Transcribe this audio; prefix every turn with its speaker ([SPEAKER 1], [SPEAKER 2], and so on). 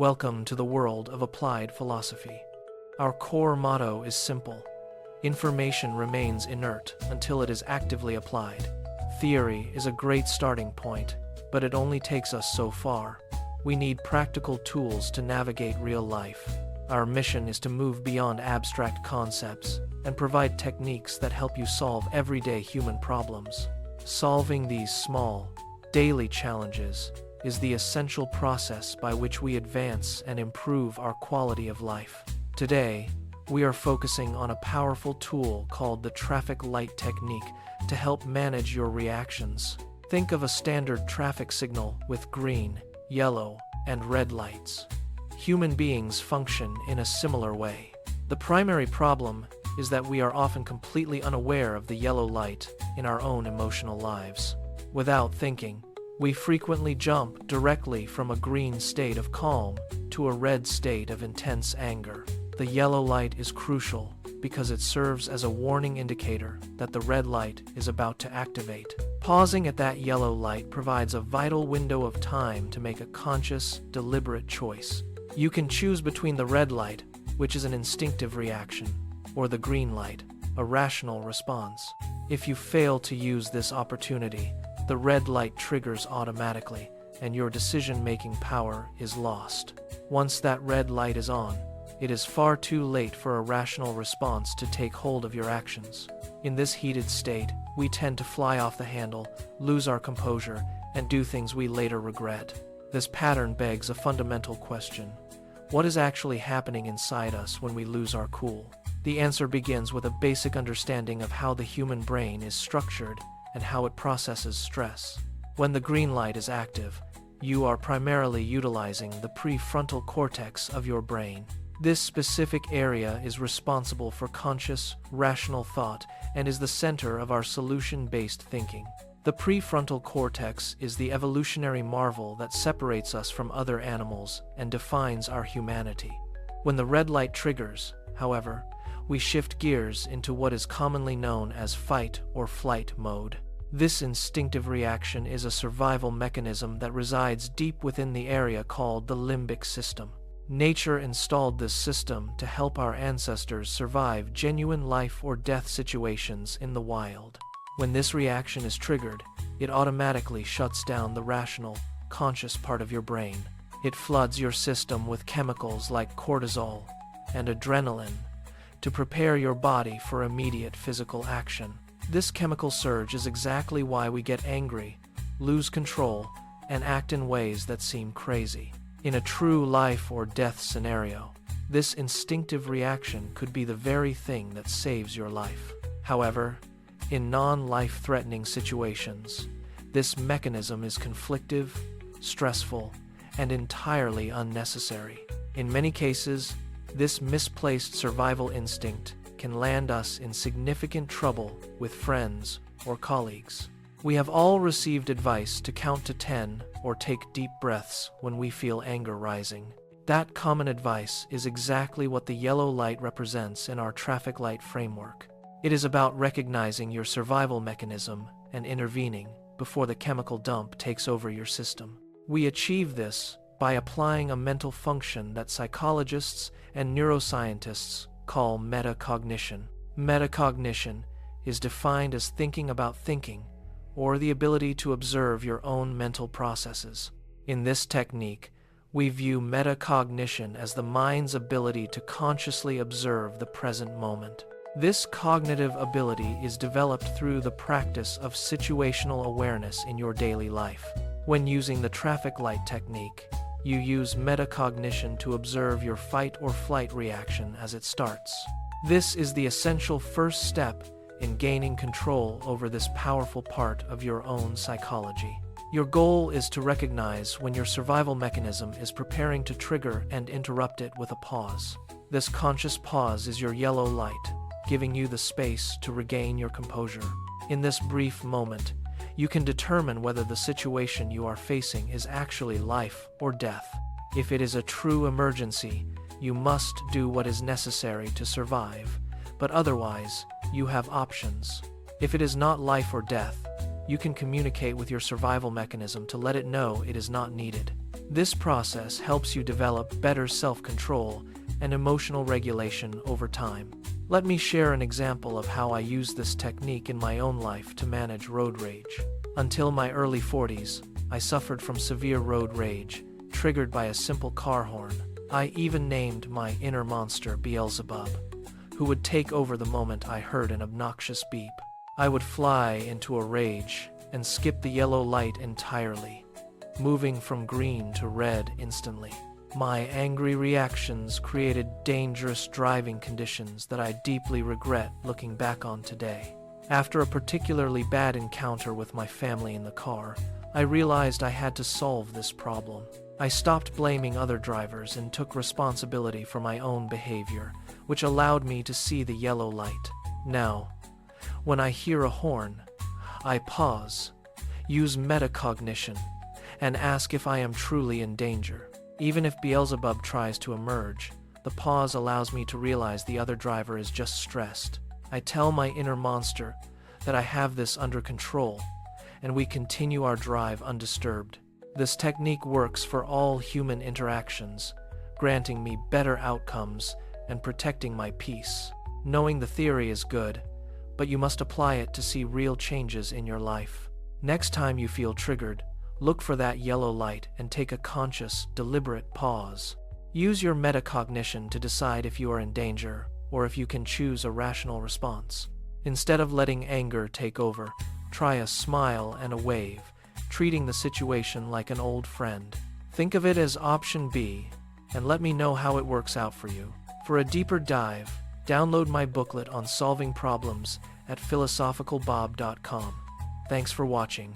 [SPEAKER 1] Welcome to the world of applied philosophy. Our core motto is simple. Information remains inert until it is actively applied. Theory is a great starting point, but it only takes us so far. We need practical tools to navigate real life. Our mission is to move beyond abstract concepts and provide techniques that help you solve everyday human problems. Solving these small, daily challenges is the essential process by which we advance and improve our quality of life. Today, we are focusing on a powerful tool called the traffic light technique to help manage your reactions. Think of a standard traffic signal with green, yellow, and red lights. Human beings function in a similar way. The primary problem is that we are often completely unaware of the yellow light in our own emotional lives. Without thinking, we frequently jump directly from a green state of calm to a red state of intense anger. The yellow light is crucial because it serves as a warning indicator that the red light is about to activate. Pausing at that yellow light provides a vital window of time to make a conscious, deliberate choice. You can choose between the red light, which is an instinctive reaction, or the green light, a rational response. If you fail to use this opportunity, the red light triggers automatically, and your decision-making power is lost. Once that red light is on, it is far too late for a rational response to take hold of your actions. In this heated state, we tend to fly off the handle, lose our composure, and do things we later regret. This pattern begs a fundamental question. What is actually happening inside us when we lose our cool? The answer begins with a basic understanding of how the human brain is structured and how it processes stress. When the green light is active, you are primarily utilizing the prefrontal cortex of your brain. This specific area is responsible for conscious, rational thought and is the center of our solution-based thinking. The prefrontal cortex is the evolutionary marvel that separates us from other animals and defines our humanity. When the red light triggers, however, we shift gears into what is commonly known as fight or flight mode. This instinctive reaction is a survival mechanism that resides deep within the area called the limbic system. Nature installed this system to help our ancestors survive genuine life or death situations in the wild. When this reaction is triggered, it automatically shuts down the rational, conscious part of your brain. It floods your system with chemicals like cortisol and adrenaline to prepare your body for immediate physical action. This chemical surge is exactly why we get angry, lose control, and act in ways that seem crazy. In a true life or death scenario, this instinctive reaction could be the very thing that saves your life. However, in non-life-threatening situations, this mechanism is conflictive, stressful, and entirely unnecessary. In many cases, this misplaced survival instinct can land us in significant trouble with friends or colleagues. We have all received advice to count to 10 or take deep breaths when we feel anger rising. That common advice is exactly what the yellow light represents in our traffic light framework. It is about recognizing your survival mechanism and intervening before the chemical dump takes over your system. We achieve this by applying a mental function that psychologists and neuroscientists call metacognition. Metacognition is defined as thinking about thinking, or the ability to observe your own mental processes. In this technique, we view metacognition as the mind's ability to consciously observe the present moment. This cognitive ability is developed through the practice of situational awareness in your daily life. When using the traffic light technique, you use metacognition to observe your fight or flight reaction as it starts. This is the essential first step in gaining control over this powerful part of your own psychology. Your goal is to recognize when your survival mechanism is preparing to trigger and interrupt it with a pause. This conscious pause is your yellow light, giving you the space to regain your composure. In this brief moment, you can determine whether the situation you are facing is actually life or death. If it is a true emergency, you must do what is necessary to survive, but otherwise, you have options. If it is not life or death, you can communicate with your survival mechanism to let it know it is not needed. This process helps you develop better self-control and emotional regulation over time. Let me share an example of how I use this technique in my own life to manage road rage. Until my early 40s, I suffered from severe road rage, triggered by a simple car horn. I even named my inner monster Beelzebub, who would take over the moment I heard an obnoxious beep. I would fly into a rage and skip the yellow light entirely, moving from green to red instantly. My angry reactions created dangerous driving conditions that I deeply regret looking back on today. After a particularly bad encounter with my family in the car, I realized I had to solve this problem. I stopped blaming other drivers and took responsibility for my own behavior, which allowed me to see the yellow light. Now, when I hear a horn, I pause, use metacognition, and ask if I am truly in danger. Even if Beelzebub tries to emerge, the pause allows me to realize the other driver is just stressed. I tell my inner monster that I have this under control, and we continue our drive undisturbed. This technique works for all human interactions, granting me better outcomes and protecting my peace. Knowing the theory is good, but you must apply it to see real changes in your life. Next time you feel triggered, look for that yellow light and take a conscious, deliberate pause. Use your metacognition to decide if you are in danger or if you can choose a rational response. Instead of letting anger take over, try a smile and a wave, treating the situation like an old friend. Think of it as option B, and let me know how it works out for you. For a deeper dive, download my booklet on solving problems at philosophicalbob.com. Thanks for watching.